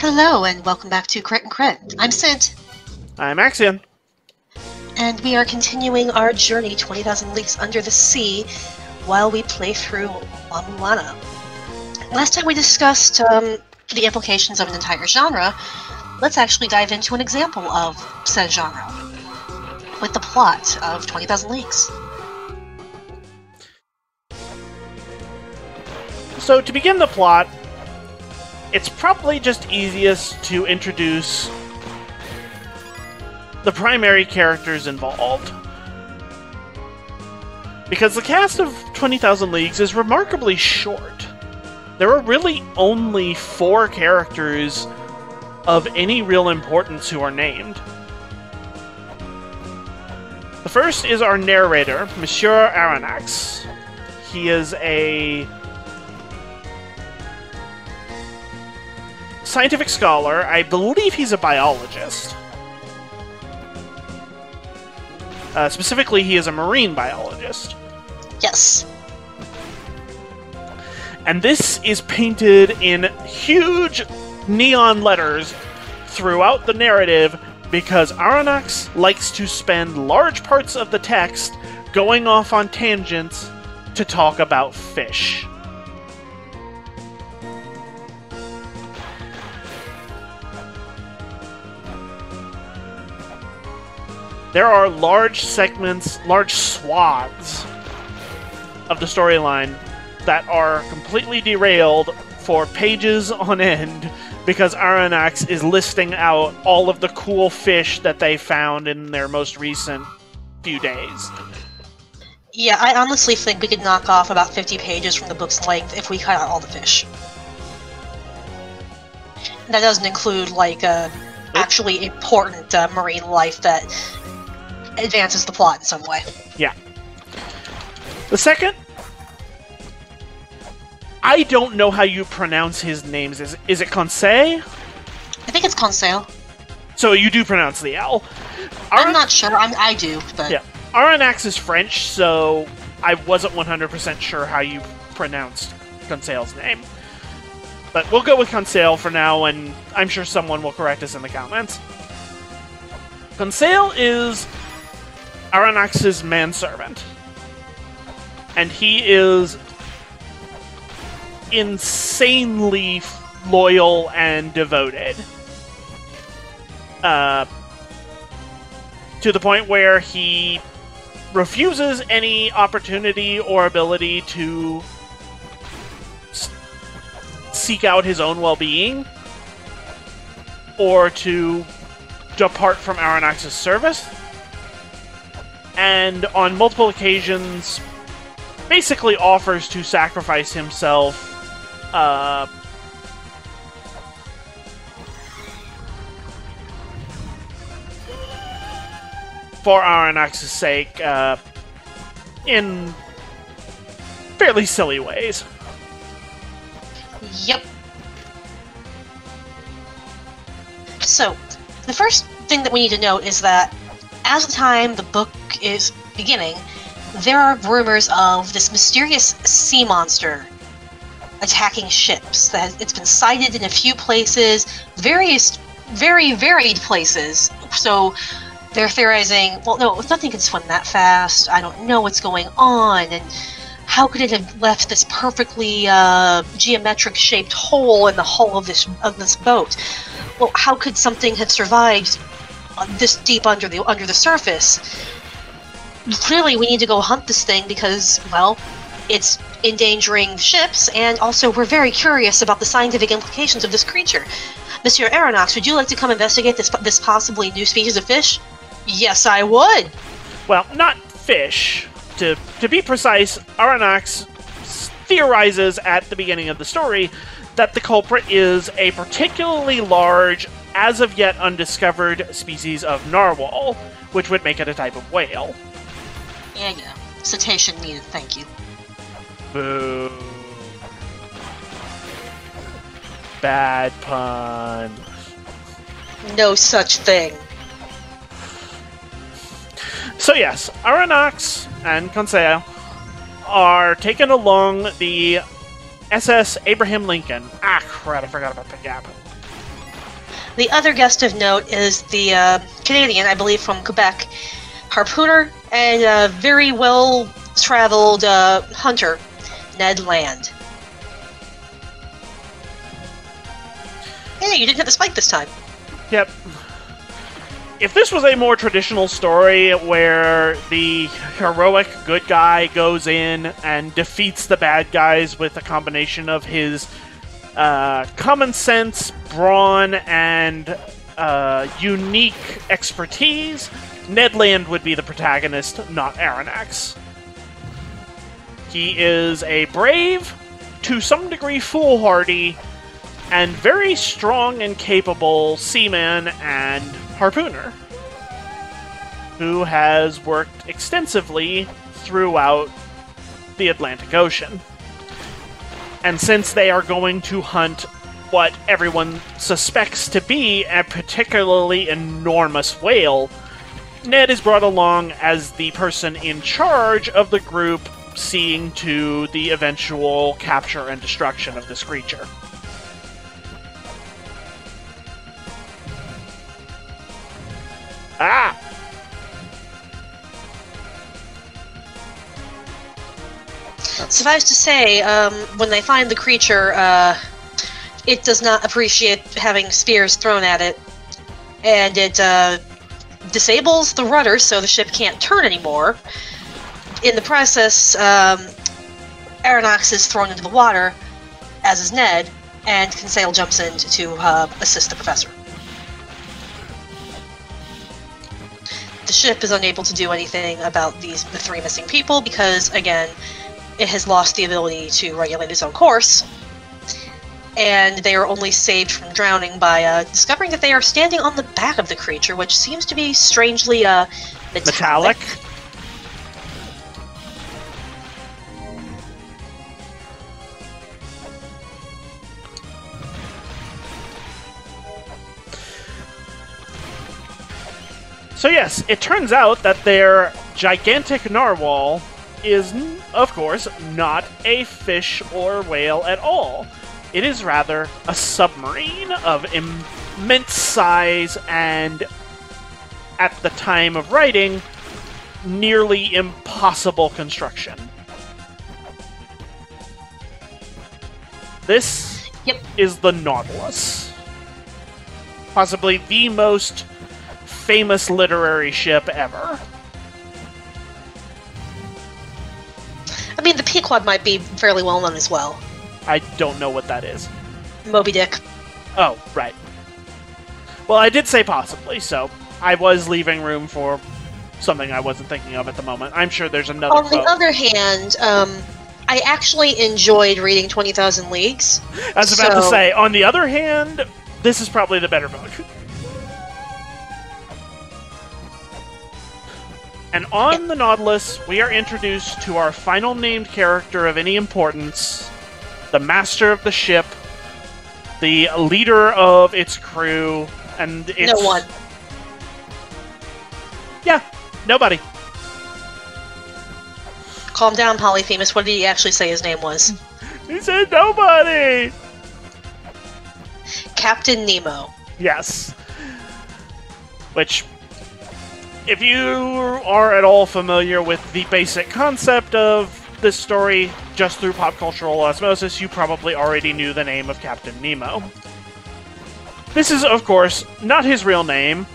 Hello and welcome back to Crit and Crit. I'm Scint, I'm Axion. and we are continuing our journey 20,000 Leagues Under the Sea while we play through La-Mulana. Last time we discussed the implications of an entire genre. Let's actually dive into an example of said genre with the plot of 20,000 Leagues. So to begin the plot, it's probably just easiest to introduce the primary characters involved. Because the cast of 20,000 Leagues is remarkably short. There are really only 4 characters of any real importance who are named. The first is our narrator, Monsieur Aronnax. He is a scientific scholar. I believe he's a biologist. Specifically, he is a marine biologist. Yes. And this is painted in huge neon letters throughout the narrative because Aronnax likes to spend large parts of the text going off on tangents to talk about fish. There are large segments, large swaths of the storyline that are completely derailed for pages on end because Aronnax is listing out all of the cool fish that they found in their most recent few days. Yeah, I honestly think we could knock off about 50 pages from the book's length if we cut out all the fish. That doesn't include, like, actually important marine life that advances the plot in some way. Yeah. The second, I don't know how you pronounce his names. Is it Conseil? I think it's Conseil. So you do pronounce the L. I'm not sure. I do, but... Yeah. Aronnax is French, so I wasn't 100% sure how you pronounced Conseil's name. But we'll go with Conseil for now, and I'm sure someone will correct us in the comments. Conseil is Aronnax's manservant. And he is insanely loyal and devoted. To the point where he refuses any opportunity or ability to seek out his own well-being or to depart from Aronnax's service. And on multiple occasions, basically offers to sacrifice himself for Aronnax's sake in fairly silly ways. Yep. So, the first thing that we need to note is that as the time the book is beginning, there are rumors of this mysterious sea monster attacking ships. That it's been sighted in a few places, various, very varied places. So they're theorizing, well, no, nothing can swim that fast. I don't know what's going on, and how could it have left this perfectly geometric-shaped hole in the hull of this boat? Well, how could something have survived this deep under the surface? Clearly, we need to go hunt this thing because, well, it's endangering ships, and also we're very curious about the scientific implications of this creature. Monsieur Aronnax, would you like to come investigate this possibly new species of fish? Yes, I would! Well, not fish. To be precise, Aronnax theorizes at the beginning of the story that the culprit is a particularly large, as of yet undiscovered species of narwhal, which would make it a type of whale. Yeah. Citation needed, thank you. Boo. Bad pun. No such thing. So yes, Aronnax and Conseil are taken along the SS Abraham Lincoln. Ah, crap, I forgot about the gap. The other guest of note is the Canadian, I believe from Quebec, harpooner and a very well-traveled hunter, Ned Land. Hey, you didn't hit the spike this time. Yep. If this was a more traditional story where the heroic good guy goes in and defeats the bad guys with a combination of his common sense, brawn, and unique expertise, Ned Land would be the protagonist, not Arronax. He is a brave, to some degree foolhardy, and very strong and capable seaman and harpooner, who has worked extensively throughout the Atlantic Ocean. And since they are going to hunt what everyone suspects to be a particularly enormous whale, Ned is brought along as the person in charge of the group seeing to the eventual capture and destruction of this creature. Ah! Suffice to say, when they find the creature, it does not appreciate having spears thrown at it, and it disables the rudder so the ship can't turn anymore. In the process, Arronax is thrown into the water, as is Ned, and Conseil jumps in to assist the professor. The ship is unable to do anything about the three missing people because, again, it has lost the ability to regulate its own course, and they are only saved from drowning by discovering that they are standing on the back of the creature, which seems to be strangely metallic. So yes, it turns out that their gigantic narwhal is, of course, not a fish or whale at all. It is rather a submarine of immense size and, at the time of writing, nearly impossible construction. This is the Nautilus. Possibly the most famous literary ship ever. I mean, the Pequod might be fairly well known as well. I don't know what that is. Moby Dick. Oh, right. Well, I did say possibly, so I was leaving room for something I wasn't thinking of at the moment. I'm sure there's another On the other hand, I actually enjoyed reading 20,000 Leagues. I was about to say, on the other hand, this is probably the better book. And on the Nautilus, we are introduced to our final named character of any importance, the master of the ship, the leader of its crew, and its... No one. Yeah, nobody. Calm down, Polyphemus. What did he actually say his name was? He said nobody! Captain Nemo. Yes. Which... if you are at all familiar with the basic concept of this story, just through pop cultural osmosis, you probably already knew the name of Captain Nemo. This is, of course, not his real name,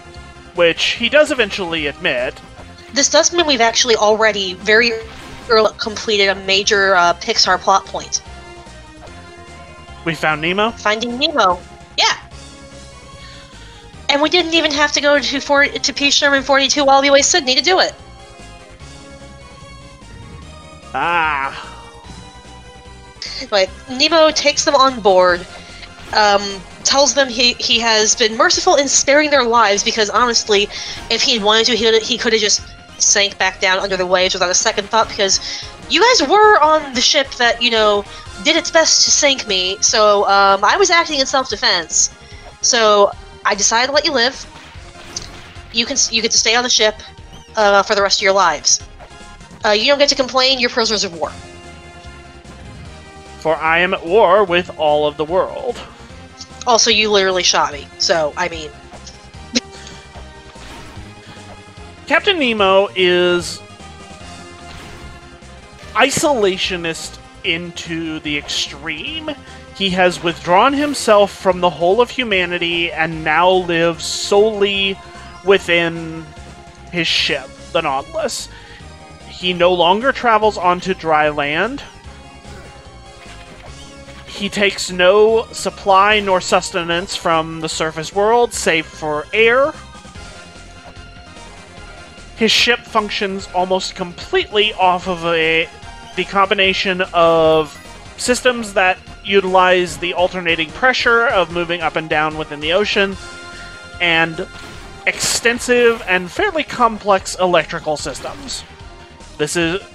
which he does eventually admit. This does mean we've actually already very early completed a major Pixar plot point. We found Nemo? Finding Nemo. Yeah. And we didn't even have to go to P. Sherman 42 Wallaby Sydney to do it. Ah. But Nemo takes them on board, tells them he has been merciful in sparing their lives because, honestly, if he wanted to, he could have just sank back down under the waves without a second thought, because you guys were on the ship that, you know, did its best to sink me, so I was acting in self-defense. So I decided to let you live. You get to stay on the ship for the rest of your lives. You don't get to complain, you're prisoners of war. For I am at war with all of the world. Also, you literally shot me, so, I mean... Captain Nemo is isolationist into the extreme. He has withdrawn himself from the whole of humanity and now lives solely within his ship, the Nautilus. He no longer travels onto dry land. He takes no supply nor sustenance from the surface world, save for air. His ship functions almost completely off of the combination of systems that utilize the alternating pressure of moving up and down within the ocean, and extensive and fairly complex electrical systems.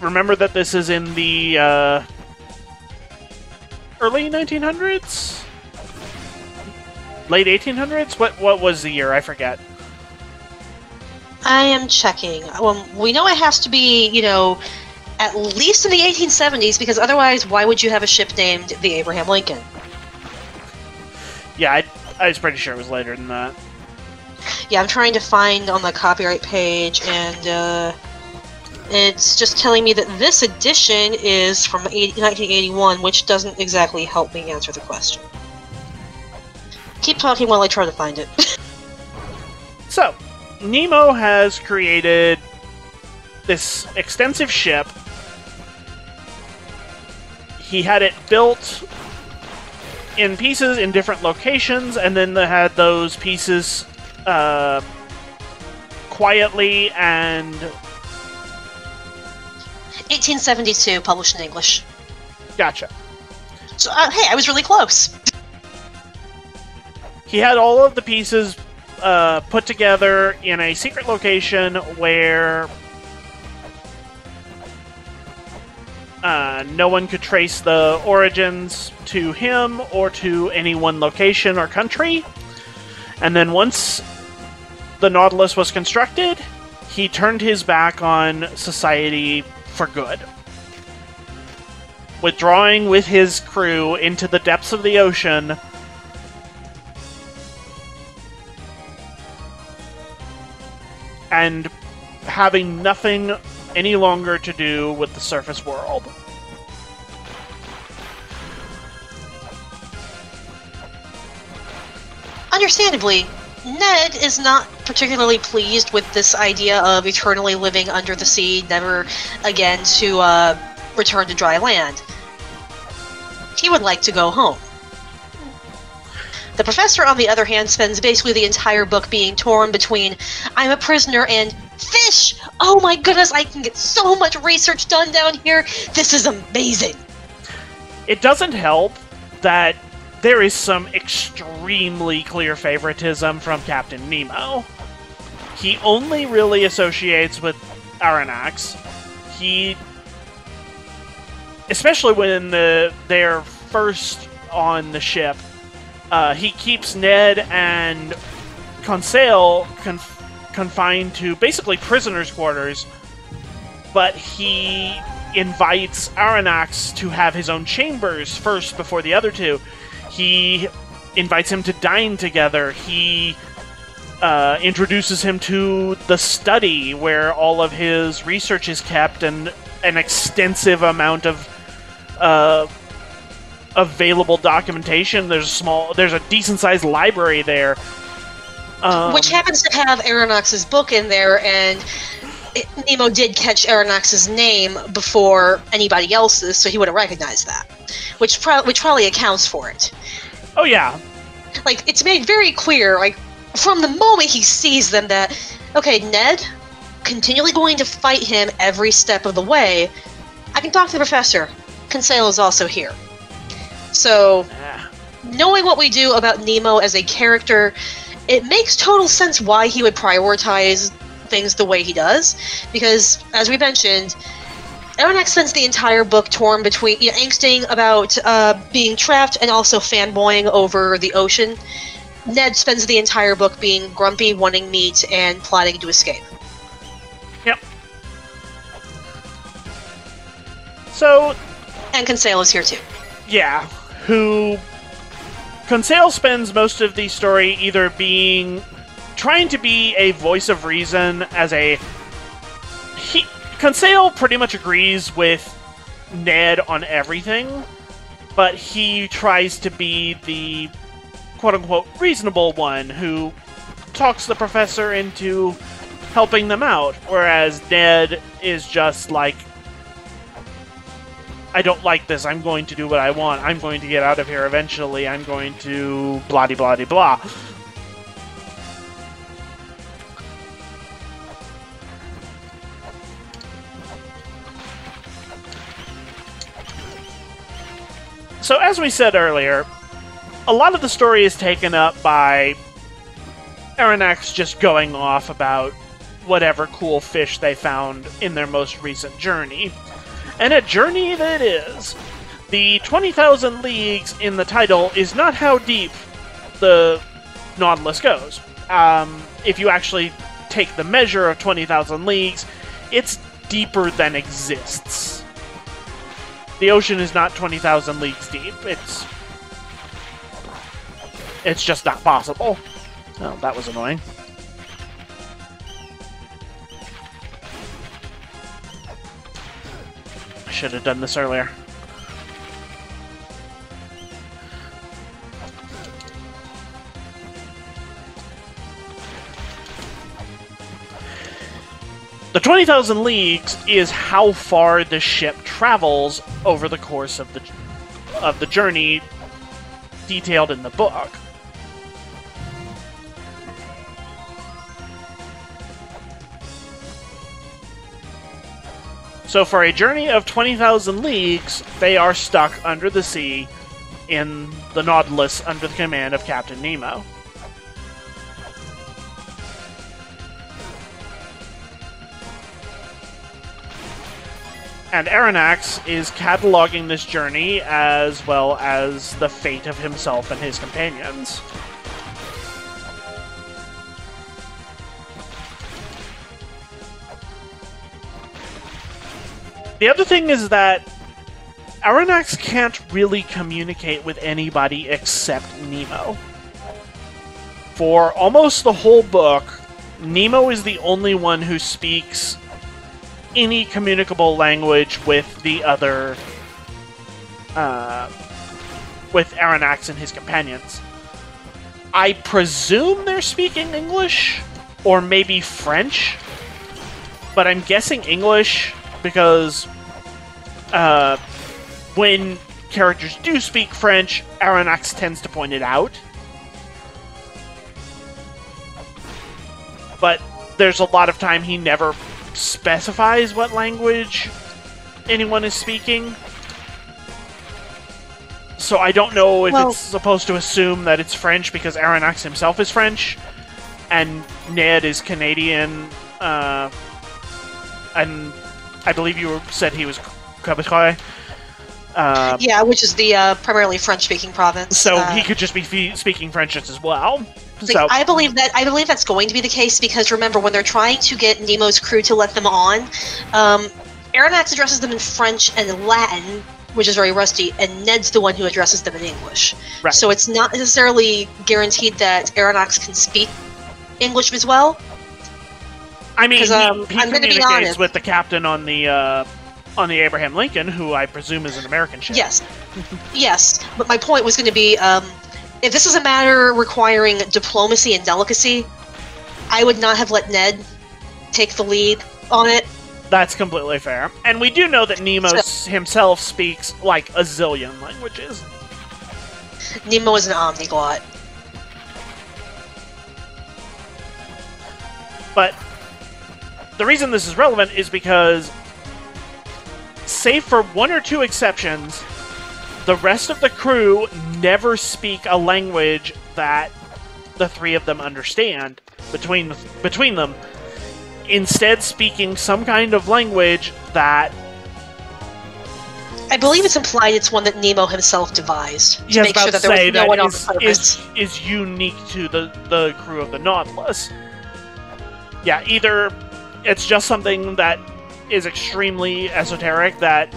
Remember that this is in the early 1900s? Late 1800s? What was the year? I forget. I am checking. We know it has to be, at least in the 1870s, because otherwise, why would you have a ship named the Abraham Lincoln? Yeah, I was pretty sure it was later than that. Yeah, I'm trying to find on the copyright page, and it's just telling me that this edition is from 1981, which doesn't exactly help me answer the question. Keep talking while I try to find it. So, Nemo has created this extensive ship. He had it built in pieces in different locations, and then they had those pieces quietly and... 1872, published in English. Gotcha. So, hey, I was really close. He had all of the pieces put together in a secret location where no one could trace the origins to him or to any one location or country. And then once the Nautilus was constructed, he turned his back on society for good, withdrawing with his crew into the depths of the ocean and having nothing any longer to do with the surface world. Understandably, Ned is not particularly pleased with this idea of eternally living under the sea, never again to return to dry land. He would like to go home. The professor, on the other hand, spends basically the entire book being torn between I'm a prisoner and fish! Oh my goodness, I can get so much research done down here! This is amazing! It doesn't help that there is some extremely clear favoritism from Captain Nemo. He only really associates with Aronnax. Especially when they're first on the ship, he keeps Ned and Conseil confined to basically prisoners' quarters, but he invites Aronnax to have his own chambers first before the other two. He invites him to dine together. He introduces him to the study where all of his research is kept and an extensive amount of available documentation. There's a decent-sized library there. Which happens to have Aronnax's book in there, and Nemo did catch Aronnax's name before anybody else's, so he would have recognized that. Which probably accounts for it. Oh, yeah. Like, it's made very clear, like, from the moment he sees them that, okay, Ned, continually going to fight him every step of the way. I can talk to the professor. Conseil is also here. So, knowing what we do about Nemo as a character, it makes total sense why he would prioritize things the way he does, because, as we mentioned, Aronnax spends the entire book torn between angsting about being trapped and also fanboying over the ocean. Ned spends the entire book being grumpy, wanting meat, and plotting to escape. Yep. So... And Conseil is here too. Yeah, who Conseil spends most of the story either trying to be a voice of reason Conseil pretty much agrees with Ned on everything, but he tries to be the quote-unquote reasonable one who talks the professor into helping them out, whereas Ned is just like, I don't like this, I'm going to do what I want, I'm going to get out of here eventually, I'm going to blah-de-blah-de-blah. So, as we said earlier, a lot of the story is taken up by Aronnax just going off about whatever cool fish they found in their most recent journey. And a journey that is. The 20,000 leagues in the title is not how deep the Nautilus goes. If you actually take the measure of 20,000 leagues, it's deeper than exists. The ocean is not 20,000 leagues deep. It's just not possible. Oh, that was annoying. I should have done this earlier. The 20,000 leagues is how far the ship travels over the course of the journey detailed in the book. So for a journey of 20,000 leagues, they are stuck under the sea in the Nautilus under the command of Captain Nemo. And Aronnax is cataloging this journey as well as the fate of himself and his companions. The other thing is that Aronnax can't really communicate with anybody except Nemo. For almost the whole book, Nemo is the only one who speaks any communicable language with the other, with Aronnax and his companions. I presume they're speaking English, or maybe French, but I'm guessing English because when characters do speak French, Aronnax tends to point it out. But there's a lot of time he never specifies what language anyone is speaking. So I don't know if it's supposed to assume that it's French because Aronnax himself is French, and Ned is Canadian, and I believe you said he was Quebecois. Yeah, which is the primarily French-speaking province. So he could just be speaking French as well. So I believe that's going to be the case because remember when they're trying to get Nemo's crew to let them on, Aronnax addresses them in French and Latin, which is very rusty, and Ned's the one who addresses them in English. Right. So it's not necessarily guaranteed that Aronnax can speak English as well. I mean, he communicates with the captain on the Abraham Lincoln, who I presume is an American ship. Yes, yes. But my point was going to be, if this is a matter requiring diplomacy and delicacy, I would not have let Ned take the lead on it. That's completely fair. And we do know that Nemo himself speaks like a zillion languages. Nemo is an omniglot. But the reason this is relevant is because, save for one or two exceptions, the rest of the crew never speak a language that the three of them understand between them. Instead, speaking some kind of language that... I believe it's implied it's one that Nemo himself devised to make sure that there was no one on the surface. Is unique to the crew of the Nautilus. Yeah, either it's just something that is extremely esoteric that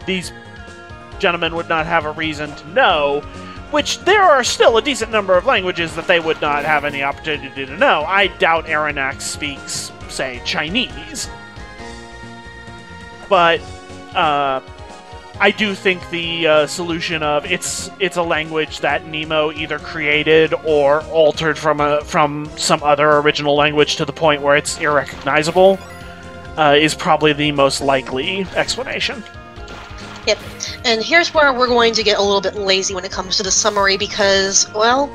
these gentlemen would not have a reason to know, Which there are still a decent number of languages that they would not have any opportunity to know. I doubt Aronnax speaks, say, Chinese. But I do think the solution of it's a language that Nemo either created or altered from some other original language to the point where it's irrecognizable is probably the most likely explanation. Yep. And here's where we're going to get a little bit lazy when it comes to the summary because, well,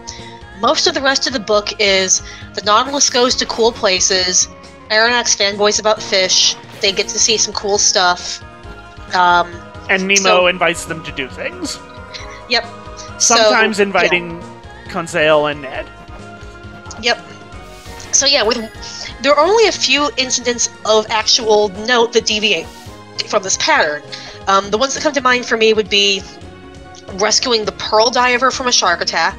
most of the rest of the book is the Nautilus goes to cool places, Aronnax fanboys about fish, they get to see some cool stuff. And Nemo invites them to do things. Yep. Sometimes inviting Conseil and Ned. Yep. So yeah, there are only a few incidents of actual note that deviate from this pattern. The ones that come to mind for me would be rescuing the pearl diver from a shark attack,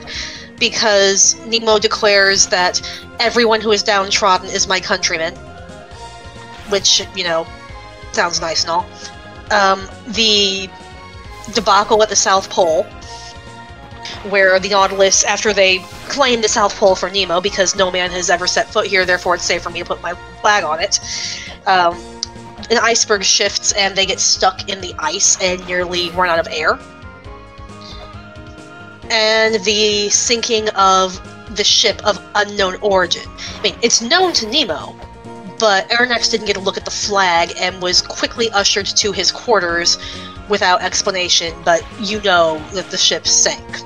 because Nemo declares that everyone who is downtrodden is my countryman, which, you know, sounds nice and all. The debacle at the South Pole, where the Nautilus, after they claim the South Pole for Nemo, because no man has ever set foot here, therefore it's safe for me to put my flag on it, an iceberg shifts and they get stuck in the ice and nearly run out of air. And the sinking of the ship of unknown origin. I mean, it's known to Nemo, but Aronnax didn't get a look at the flag and was quickly ushered to his quarters without explanation, but you know that the ship sank.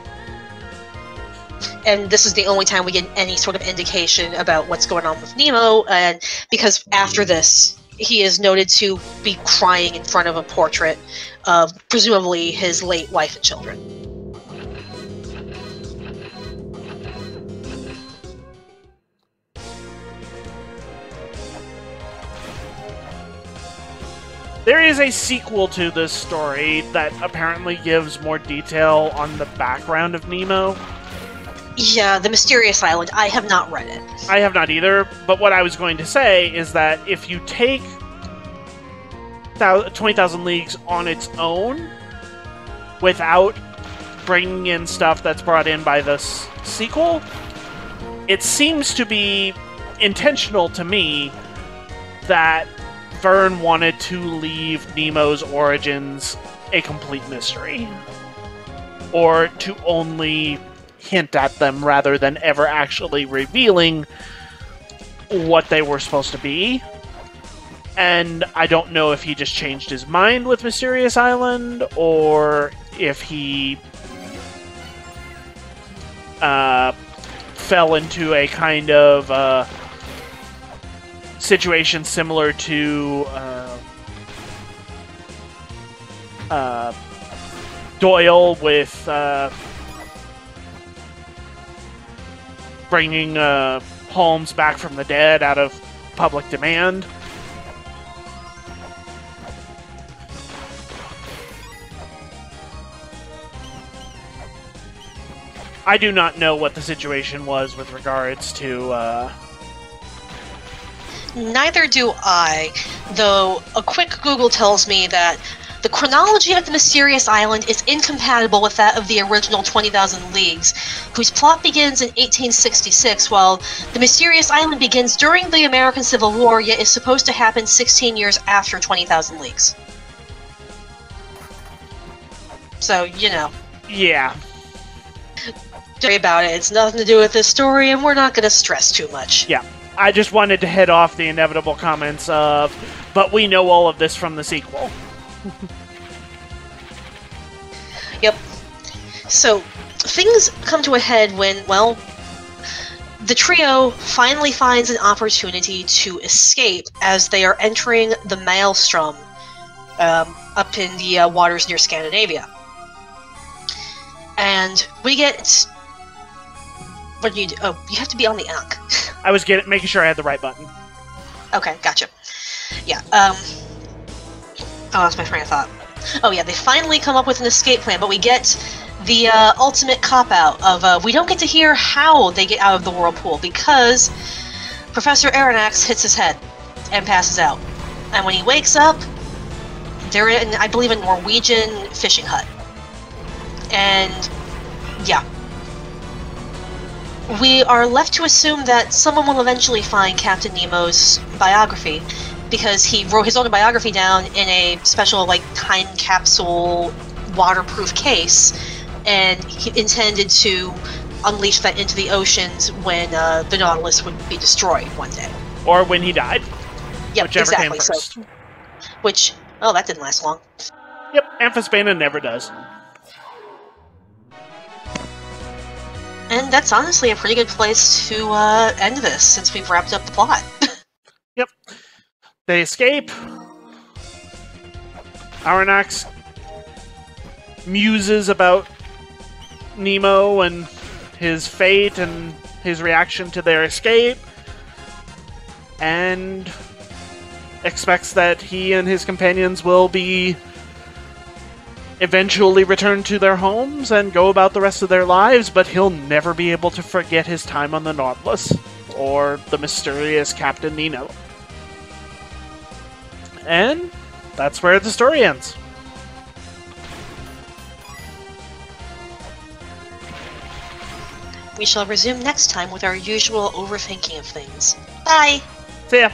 And this is the only time we get any sort of indication about what's going on with Nemo, and because after this, he is noted to be crying in front of a portrait of, presumably, his late wife and children. There is a sequel to this story that apparently gives more detail on the background of Nemo. Yeah, The Mysterious Island. I have not read it. I have not either, but what I was going to say is that if you take 20,000 Leagues on its own, without bringing in stuff that's brought in by this sequel, it seems to be intentional to me that Verne wanted to leave Nemo's origins a complete mystery. Or to only hint at them rather than ever actually revealing what they were supposed to be. And I don't know if he just changed his mind with Mysterious Island, or if he fell into a kind of situation similar to Doyle with bringing Holmes back from the dead out of public demand. I do not know what the situation was with regards to... Neither do I, though a quick Google tells me that the chronology of the Mysterious Island is incompatible with that of the original 20,000 Leagues, whose plot begins in 1866, while the Mysterious Island begins during the American Civil War, yet is supposed to happen 16 years after 20,000 Leagues. So, you know. Yeah. Don't worry about it, it's nothing to do with this story, and we're not going to stress too much. Yeah. I just wanted to head off the inevitable comments of, but we know all of this from the sequel. Yep. So, things come to a head when, well, the trio finally finds an opportunity to escape as they are entering the Maelstrom up in the waters near Scandinavia. And we get... What do you do? Oh, you have to be on the Ankh. I was making sure I had the right button. Okay, gotcha. Yeah, oh, that's my train of thought. Oh yeah, they finally come up with an escape plan, but we get the ultimate cop-out of, we don't get to hear how they get out of the whirlpool, because Professor Aronnax hits his head and passes out. And when he wakes up, they're in, I believe, a Norwegian fishing hut. And Yeah. We are left to assume that someone will eventually find Captain Nemo's biography, because he wrote his autobiography down in a special, like, time capsule waterproof case, and he intended to unleash that into the oceans when the Nautilus would be destroyed one day. Or when he died. Yep, Whichever exactly. came first. So, which, oh, that didn't last long. Yep, Amphisbaena never does. And that's honestly a pretty good place to end this, since we've wrapped up the plot. Yep. They escape. Aronnax muses about Nemo and his fate and his reaction to their escape, and expects that he and his companions will be eventually return to their homes and go about the rest of their lives, but he'll never be able to forget his time on the Nautilus or the mysterious Captain Nemo. And that's where the story ends. We shall resume next time with our usual overthinking of things. Bye! See ya!